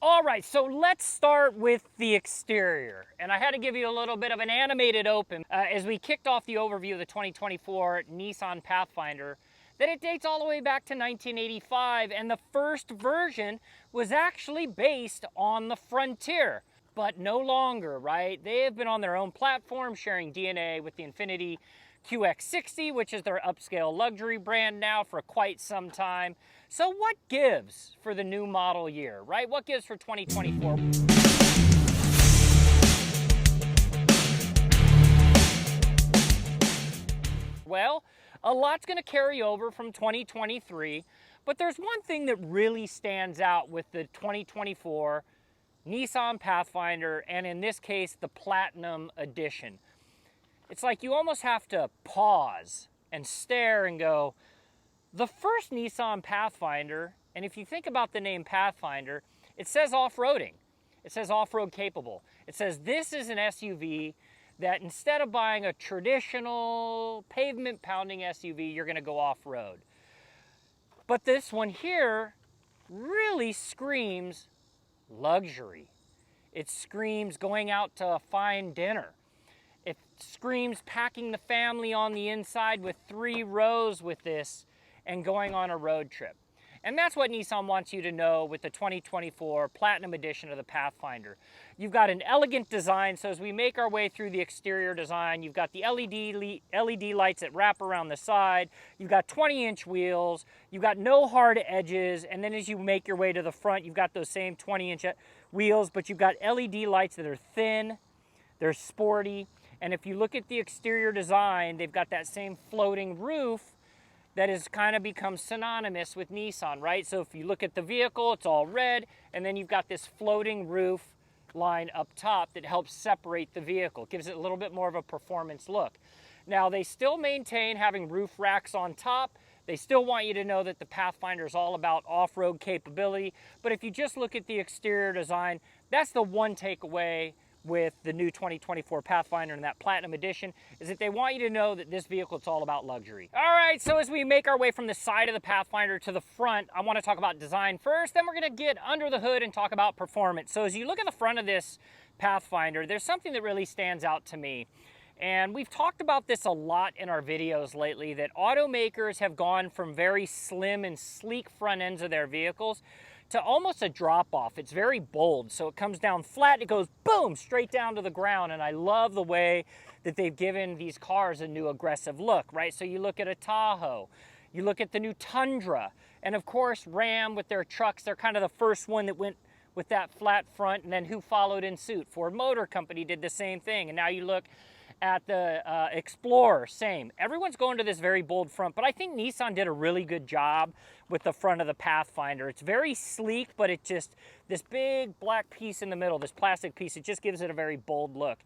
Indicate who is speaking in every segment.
Speaker 1: All right, so let's start with the exterior. And I had to give you a little bit of an animated open as we kicked off the overview of the 2024 Nissan Pathfinder, that it dates all the way back to 1985, and the first version was actually based on the Frontier, but no longer, right? They have been on their own platform, sharing DNA with the Infiniti QX60, which is their upscale luxury brand now for quite some time. So what gives for the new model year, right? What gives for 2024? Well, a lot's going to carry over from 2023, but there's one thing that really stands out with the 2024 Nissan Pathfinder, and in this case, the Platinum Edition. It's like you almost have to pause and stare and go, the first Nissan Pathfinder, and if you think about the name Pathfinder, it says off-roading. It says off-road capable. It says this is an SUV that instead of buying a traditional pavement-pounding SUV, you're going to go off-road. But this one here really screams luxury. It screams going out to a fine dinner. It screams packing the family on the inside with 3 rows with this and going on a road trip. And that's what Nissan wants you to know with the 2024 Platinum Edition of the Pathfinder. You've got an elegant design, so as we make our way through the exterior design, you've got the LED lights that wrap around the side, you've got 20-inch wheels, you've got no hard edges, and then as you make your way to the front, you've got those same 20-inch wheels, but you've got LED lights that are thin, they're sporty, and if you look at the exterior design, they've got that same floating roof that has kind of become synonymous with Nissan, right? So if you look at the vehicle, it's all red, and then you've got this floating roof line up top that helps separate the vehicle. It gives it a little bit more of a performance look. Now, they still maintain having roof racks on top. They still want you to know that the Pathfinder is all about off-road capability, but if you just look at the exterior design, that's the one takeaway with the new 2024 Pathfinder and that Platinum Edition, is that they want you to know that this vehicle is all about luxury. All right, so as we make our way from the side of the Pathfinder to the front, I want to talk about design first, then we're going to get under the hood and talk about performance. So as you look at the front of this Pathfinder, there's something that really stands out to me. And we've talked about this a lot in our videos lately, that automakers have gone from very slim and sleek front ends of their vehicles to almost a drop-off. It's very bold, so it comes down flat, it goes boom, straight down to the ground, and I love the way that they've given these cars a new aggressive look, right? So you look at a Tahoe, you look at the new Tundra, and of course Ram with their trucks, they're kind of the first one that went with that flat front, and then who followed in suit? Ford Motor Company did the same thing, and now you look at the Explorer, same. Everyone's going to this very bold front, but I think Nissan did a really good job with the front of the Pathfinder. It's very sleek, but it just, this big black piece in the middle, this plastic piece, it just gives it a very bold look.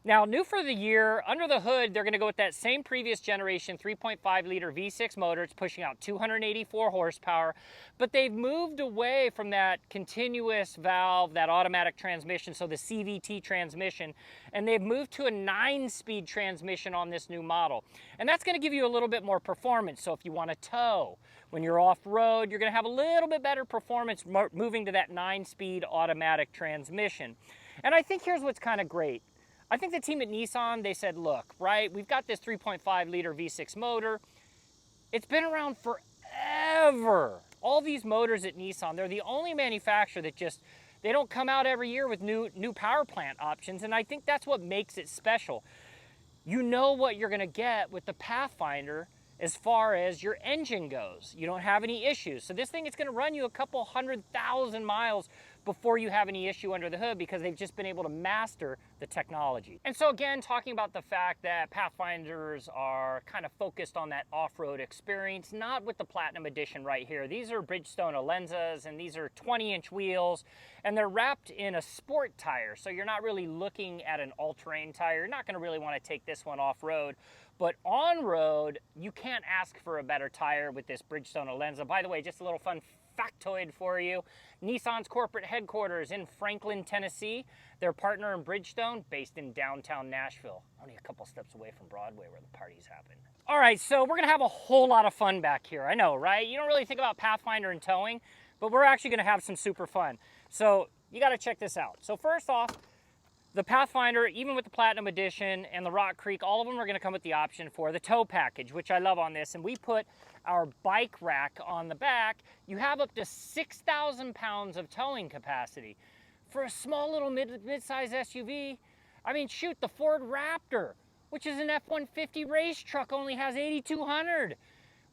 Speaker 1: Now, new for the year, under the hood, they're going to go with that same previous generation 3.5-liter V6 motor. It's pushing out 284 horsepower, but they've moved away from that continuous valve, that automatic transmission, so the CVT transmission, and they've moved to a 9-speed transmission on this new model. And that's going to give you a little bit more performance. So if you want to tow, when you're off-road, you're going to have a little bit better performance moving to that 9-speed automatic transmission. And I think here's what's kind of great. I think the team at Nissan, they said, look, right, we've got this 3.5-liter V6 motor. It's been around forever. All these motors at Nissan, they're the only manufacturer that just, they don't come out every year with new power plant options, and I think that's what makes it special. You know what you're going to get with the Pathfinder as far as your engine goes. You don't have any issues. So this thing is going to run you a couple 100,000 miles before you have any issue under the hood, because they've just been able to master the technology. And so again, talking about the fact that Pathfinders are kind of focused on that off-road experience, not with the Platinum Edition right here. These are Bridgestone Alenzas, and these are 20-inch wheels, and they're wrapped in a sport tire, so you're not really looking at an all-terrain tire. You're not going to really want to take this one off-road. But on-road, you can't ask for a better tire with this Bridgestone Alenza. By the way, just a little fun factoid for you. Nissan's corporate headquarters in Franklin, Tennessee. Their partner in Bridgestone, based in downtown Nashville, only a couple steps away from Broadway where the parties happen. All right, so we're gonna have a whole lot of fun back here. I know, right? You don't really think about Pathfinder and towing, but we're actually gonna have some super fun. So you got to check this out. So first off, the Pathfinder, even with the Platinum Edition and the Rock Creek, all of them are going to come with the option for the tow package, which I love on this. And we put our bike rack on the back. You have up to 6,000 pounds of towing capacity. For a small little mid-size SUV, I mean, shoot, the Ford Raptor, which is an F-150 race truck, only has 8,200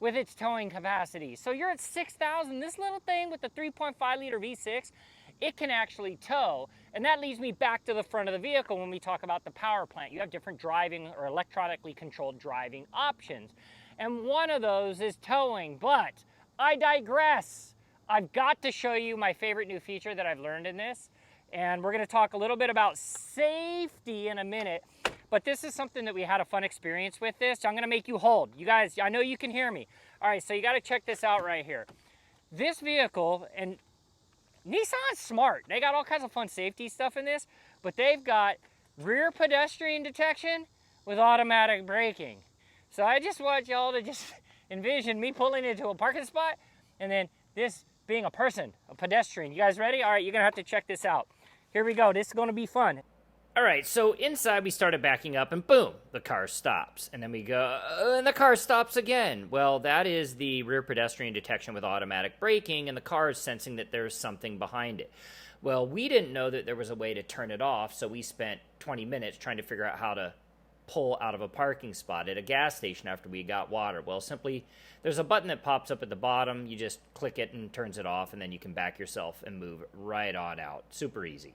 Speaker 1: with its towing capacity. So you're at 6,000. This little thing with the 3.5-liter V6, it can actually tow. And that leads me back to the front of the vehicle when we talk about the power plant. You have different driving or electronically controlled driving options. And one of those is towing, but I digress. I've got to show you my favorite new feature that I've learned in this. And we're gonna talk a little bit about safety in a minute, but this is something that we had a fun experience with this. So I'm gonna make you hold. You guys, I know you can hear me. All right, so you gotta check this out right here. This vehicle, and Nissan's smart. They got all kinds of fun safety stuff in this, but they've got rear pedestrian detection with automatic braking. So I just want y'all to just envision me pulling into a parking spot and then this being a person, a pedestrian. You guys ready? All right, you're gonna have to check this out. Here we go, this is gonna be fun. All right, so inside we started backing up and boom, the car stops. And then we go, and the car stops again. Well, that is the rear pedestrian detection with automatic braking, and the car is sensing that there's something behind it. Well, we didn't know that there was a way to turn it off, so we spent 20 minutes trying to figure out how to pull out of a parking spot at a gas station after we got water. Well, simply, there's a button that pops up at the bottom. You just click it and turns it off, and then you can back yourself and move right on out. Super easy.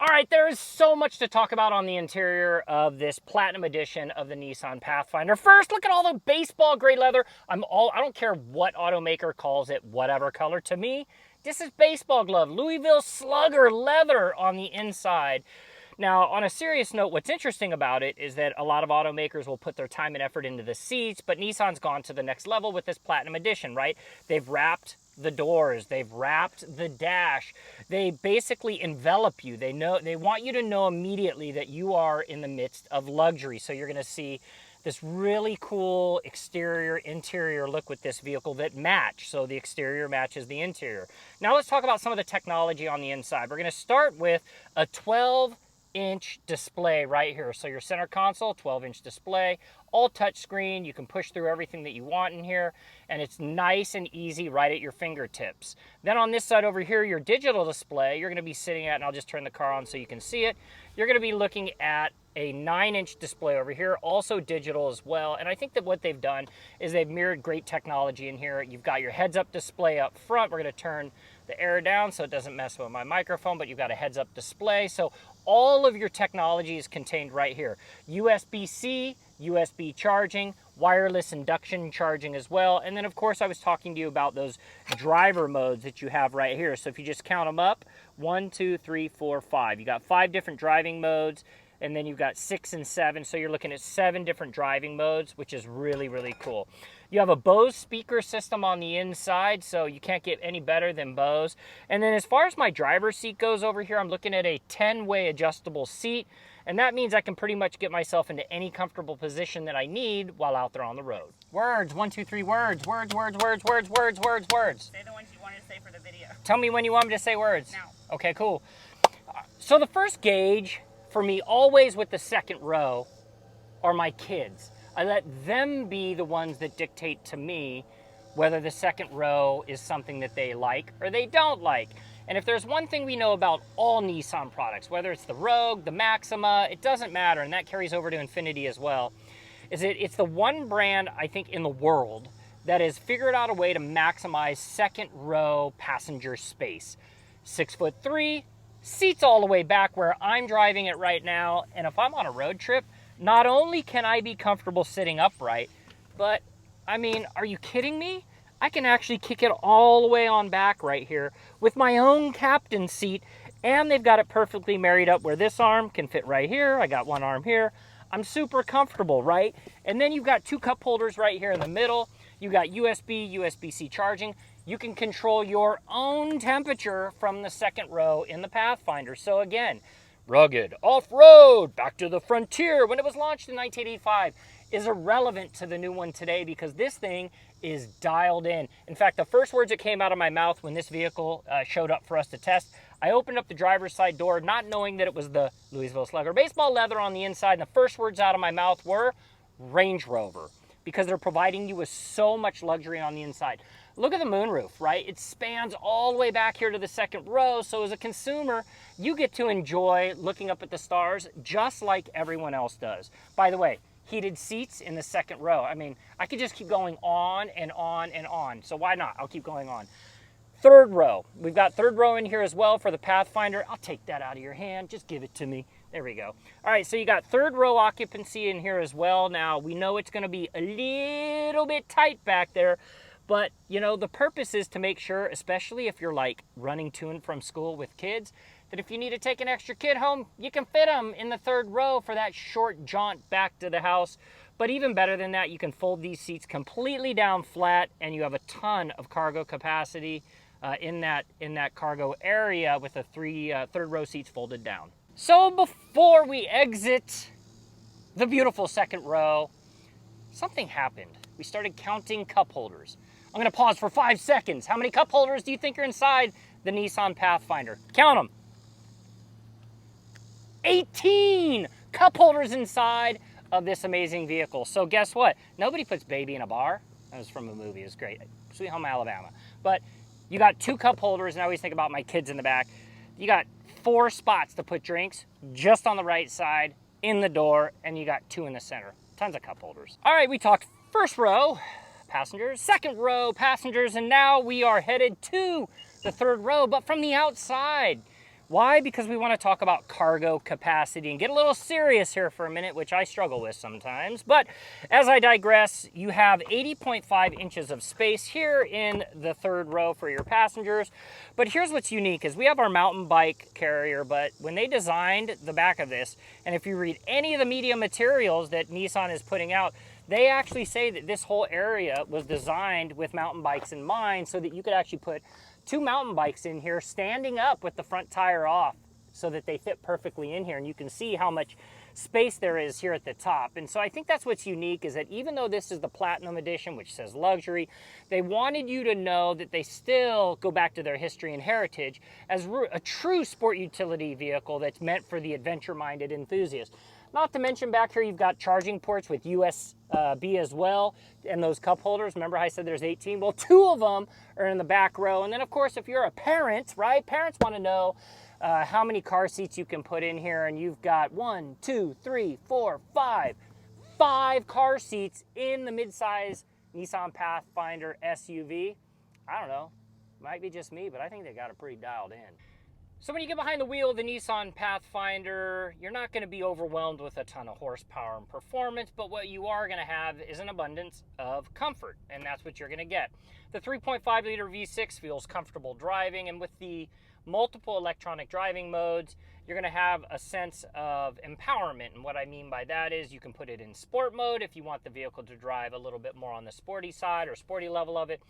Speaker 1: All right, there is so much to talk about on the interior of this Platinum Edition of the Nissan Pathfinder. First, look at all the baseball gray leather. I don't care what automaker calls it, whatever color. To me, this is baseball glove, Louisville Slugger leather on the inside. Now, on a serious note, what's interesting about it is that a lot of automakers will put their time and effort into the seats, but Nissan's gone to the next level with this Platinum Edition, right? They've wrapped the doors, they've wrapped the dash, they basically envelop you. They want you to know immediately that you are in the midst of luxury. So you're gonna see this really cool exterior, interior look with this vehicle that match. So the exterior matches the interior. Now let's talk about some of the technology on the inside. We're gonna start with a 12-inch display right here. So your center console, 12-inch display, all touchscreen. You can push through everything that you want in here, and it's nice and easy right at your fingertips. Then on this side over here, your digital display, you're gonna be sitting at, and I'll just turn the car on so you can see it. You're gonna be looking at a 9-inch display over here, also digital as well. And I think that what they've done is they've mirrored great technology in here. You've got your heads-up display up front. We're gonna turn the air down so it doesn't mess with my microphone, but you've got a heads-up display. So all of your technology is contained right here. USB-C, USB charging, wireless induction charging as well. And then of course I was talking to you about those driver modes that you have right here. So if you just count them up, 1, 2, 3, 4, 5. You got 5 different driving modes, and then you've got 6 and 7. So you're looking at 7 different driving modes, which is really, really cool. You have a Bose speaker system on the inside, so you can't get any better than Bose. And then as far as my driver's seat goes over here, I'm looking at a 10-way adjustable seat. And that means I can pretty much get myself into any comfortable position that I need while out there on the road. Words, 1, 2, 3, words. Words, words, words, words, words, words, words.
Speaker 2: Say the ones you wanted to say for the video.
Speaker 1: Tell me when you want me to say words.
Speaker 2: Now.
Speaker 1: Okay, cool. So the first gauge for me, always with the second row, are my kids. I let them be the ones that dictate to me whether the second row is something that they like or they don't like. And if there's one thing we know about all Nissan products, whether it's the Rogue, the Maxima, it doesn't matter, and that carries over to Infiniti as well, is that it's the one brand, I think, in the world that has figured out a way to maximize second row passenger space. 6'3", seats all the way back where I'm driving it right now, and if I'm on a road trip, not only can I be comfortable sitting upright, but, I mean, are you kidding me? I can actually kick it all the way on back right here with my own captain seat, and they've got it perfectly married up where this arm can fit right here. I got one arm here. I'm super comfortable, right? And then you've got 2 cup holders right here in the middle. You got USB, USB-C charging. You can control your own temperature from the second row in the Pathfinder. So again, rugged, off-road, back to the frontier. When it was launched in 1985, is irrelevant to the new one today because this thing is dialed in. In fact, the first words that came out of my mouth when this vehicle showed up for us to test, I opened up the driver's side door not knowing that it was the Louisville Slugger baseball leather on the inside, and the first words out of my mouth were Range Rover, because they're providing you with so much luxury on the inside. Look at the moonroof, right? It spans all the way back here to the second row, so as a consumer, you get to enjoy looking up at the stars just like everyone else does. By the way, heated seats in the second row. I mean, I could just keep going on and on and on, so why not? I'll keep going on. Third row. We've got third row in here as well for the Pathfinder. I'll take that out of your hand. Just give it to me. There we go. All right, so you got third row occupancy in here as well. Now, we know it's going to be a little bit tight back there, but, you know, the purpose is to make sure, especially if you're like running to and from school with kids, that if you need to take an extra kid home, you can fit them in the third row for that short jaunt back to the house. But even better than that, you can fold these seats completely down flat, and you have a ton of cargo capacity in that cargo area with the third row seats folded down. So before we exit the beautiful second row, something happened. We started counting cup holders. I'm going to pause for 5 seconds. How many cup holders do you think are inside the Nissan Pathfinder? Count them. 18 cup holders inside of this amazing vehicle. So guess what? Nobody puts baby in a bar. That was from a movie. It was great. Sweet Home Alabama. But you got 2 cup holders, and I always think about my kids in the back. You got 4 spots to put drinks just on the right side in the door, and you got 2 in the center. Tons of cup holders. All right, we talked first row passengers, second row passengers, and now we are headed to the third row, but from the outside. Why? Because we want to talk about cargo capacity and get a little serious here for a minute, which I struggle with sometimes. But as I digress, you have 80.5 inches of space here in the third row for your passengers. But here's what's unique is we have our mountain bike carrier, but when they designed the back of this, and if you read any of the media materials that Nissan is putting out, they actually say that this whole area was designed with mountain bikes in mind so that you could actually put 2 mountain bikes in here standing up with the front tire off so that they fit perfectly in here. And you can see how much space there is here at the top. And so I think that's what's unique is that even though this is the Platinum Edition, which says luxury, they wanted you to know that they still go back to their history and heritage as a true sport utility vehicle that's meant for the adventure-minded enthusiast. Not to mention back here, you've got charging ports with USB as well, and those cup holders. Remember I said there's 18? Well, 2 of them are in the back row. And then, of course, if you're a parent, right, parents want to know how many car seats you can put in here. And you've got 1, 2, 3, 4, 5. 5 car seats in the midsize Nissan Pathfinder SUV. I don't know. Might be just me, but I think they got it pretty dialed in. So when you get behind the wheel of the Nissan Pathfinder, you're not going to be overwhelmed with a ton of horsepower and performance, but what you are going to have is an abundance of comfort, and that's what you're going to get. The 3.5-liter V6 feels comfortable driving, and with the multiple electronic driving modes, you're going to have a sense of empowerment. And what I mean by that is you can put it in sport mode if you want the vehicle to drive a little bit more on the sporty side or sporty level of it.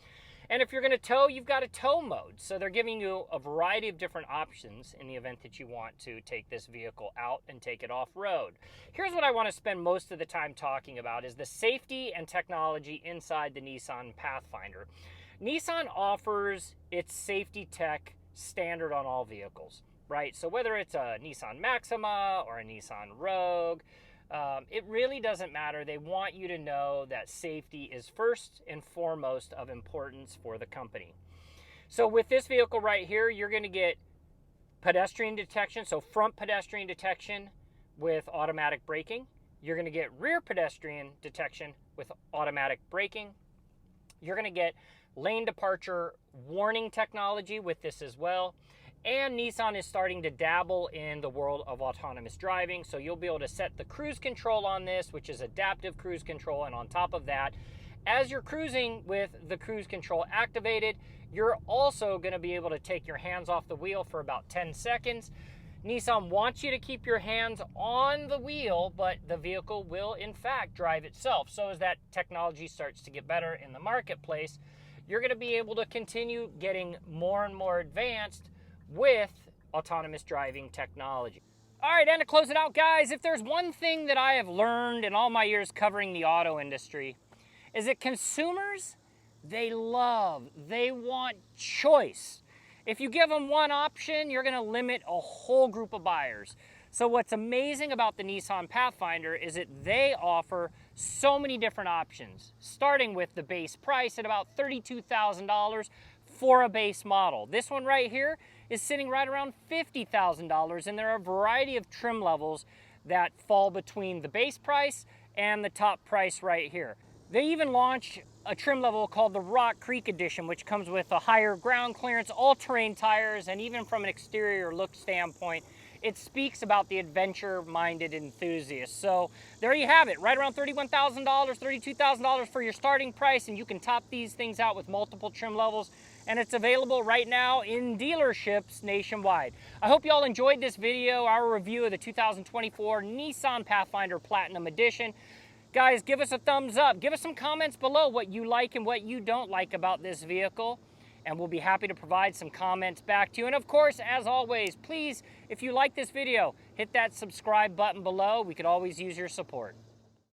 Speaker 1: And if you're going to tow, you've got a tow mode. So they're giving you a variety of different options in the event that you want to take this vehicle out and take it off-road. Here's what I want to spend most of the time talking about is the safety and technology inside the Nissan Pathfinder. Nissan offers its safety tech standard on all vehicles, right? So whether it's a Nissan Maxima or a Nissan Rogue, it really doesn't matter. They want you to know that safety is first and foremost of importance for the company. So with this vehicle right here, you're going to get pedestrian detection, so front pedestrian detection with automatic braking. You're going to get rear pedestrian detection with automatic braking. You're going to get lane departure warning technology with this as well. And Nissan is starting to dabble in the world of autonomous driving. So you'll be able to set the cruise control on this, which is adaptive cruise control. And on top of that, as you're cruising with the cruise control activated, you're also going to be able to take your hands off the wheel for about 10 seconds. Nissan wants you to keep your hands on the wheel, but the vehicle will in fact drive itself. So as that technology starts to get better in the marketplace, you're going to be able to continue getting more and more advanced with autonomous driving technology. All right, and to close it out, guys, if there's one thing that I have learned in all my years covering the auto industry, is that consumers, they want choice. If you give them one option, you're gonna limit a whole group of buyers. So what's amazing about the Nissan Pathfinder is that they offer so many different options, starting with the base price at about $32,000 for a base model. This one right here is sitting right around $50,000, and there are a variety of trim levels that fall between the base price and the top price right here. They even launched a trim level called the Rock Creek Edition, which comes with a higher ground clearance, all-terrain tires, and even from an exterior look standpoint, it speaks about the adventure-minded enthusiast. So there you have it, right around $31,000, $32,000 for your starting price, and you can top these things out with multiple trim levels, and it's available right now in dealerships nationwide. I hope you all enjoyed this video, our review of the 2024 Nissan Pathfinder Platinum Edition. Guys, give us a thumbs up. Give us some comments below what you like and what you don't like about this vehicle, and we'll be happy to provide some comments back to you. And of course, as always, please, if you like this video, hit that subscribe button below. We could always use your support.